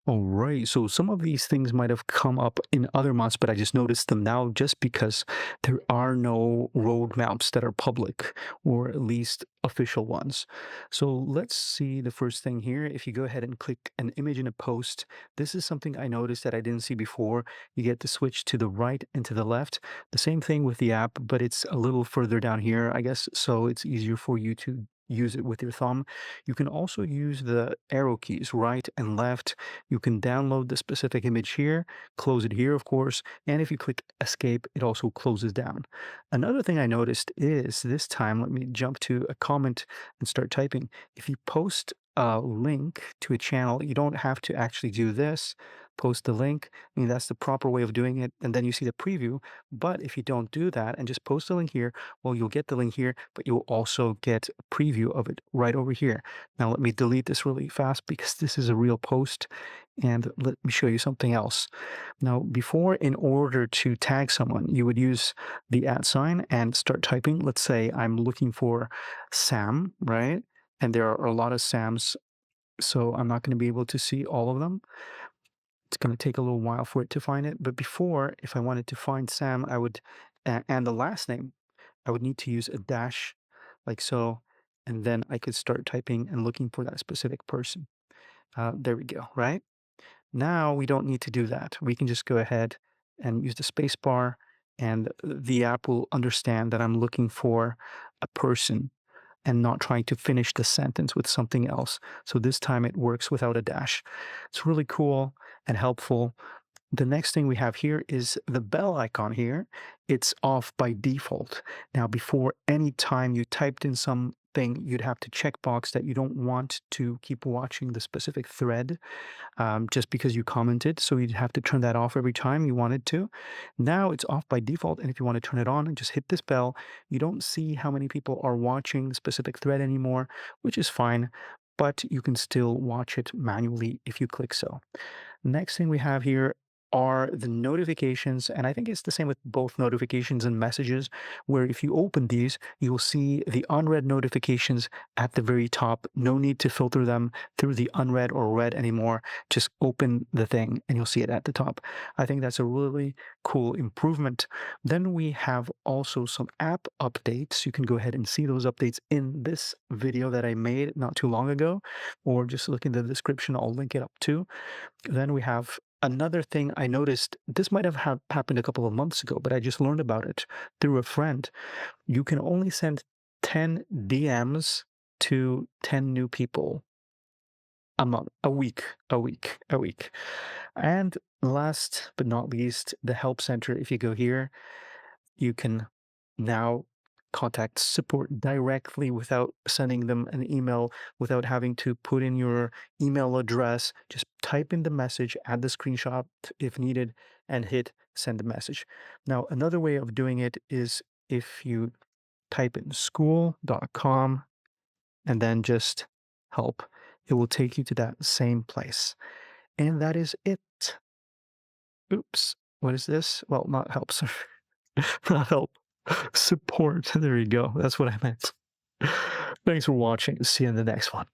All right. So some of these things might have come up in other months, but I just noticed them now just because there are no roadmaps that are public or at least official ones. So let's see the first thing here. If you go ahead and click an image in a post, this is something I noticed that I didn't see before. You get to switch to the right and to the left. The same thing with the app, but it's a little further down here, I guess. So it's easier for you to use it with your thumb. You can also use the arrow keys, right and left. You can download the specific image here, close it here, of course, and if you click escape, it also closes down. Another thing I noticed is this time, let me jump to a comment and start typing. If you post a link to a channel, you don't have to actually do this. Post the link. I mean, that's the proper way of doing it. And then you see the preview. But if you don't do that and just post the link here, well, you'll get the link here, but you'll also get a preview of it right over here. Now, let me delete this really fast because this is a real post. And let me show you something else. Now, before, in order to tag someone, you would use the @ sign and start typing. Let's say I'm looking for Sam, right? And there are a lot of Sams, so I'm not going to be able to see all of them. It's going to take a little while for it to find it. But before, if I wanted to find Sam, I would, and the last name, I would need to use a dash like so. And then I could start typing and looking for that specific person. There we go, right? Now we don't need to do that. We can just go ahead and use the space bar, and the app will understand that I'm looking for a person and not trying to finish the sentence with something else. So this time it works without a dash. It's really cool and helpful. The next thing we have here is the bell icon here. It's off by default. Now, before, any time you typed in something, you'd have to check box that you don't want to keep watching the specific thread just because you commented. So you'd have to turn that off every time you wanted to. Now it's off by default. And if you want to turn it on and just hit this bell, you don't see how many people are watching the specific thread anymore, which is fine. But you can still watch it manually if you click so. Next thing we have here are the notifications, and I think it's the same with both notifications and messages, where if you open these, you'll see the unread notifications at the very top. No need to filter them through the unread or read anymore. Just open the thing and you'll see it at the top. I think that's a really cool improvement. Then we have also some app updates. You can go ahead and see those updates in this video that I made not too long ago, or just look in the description. I'll link it up too. Then we have another thing I noticed. This might have happened a couple of months ago, but I just learned about it through a friend. You can only send 10 DMs to 10 new people a month, a week. And last but not least, the help center. If you go here, you can now contact support directly without sending them an email, without having to put in your email address. Just type in the message, add the screenshot if needed, and hit send the message. Now, another way of doing it is if you type in skool.com and then just help, it will take you to that same place. And that is it. Oops. What is this? Well, not help, sorry. Not help. Support. There you go. That's what I meant. Thanks for watching. See you in the next one.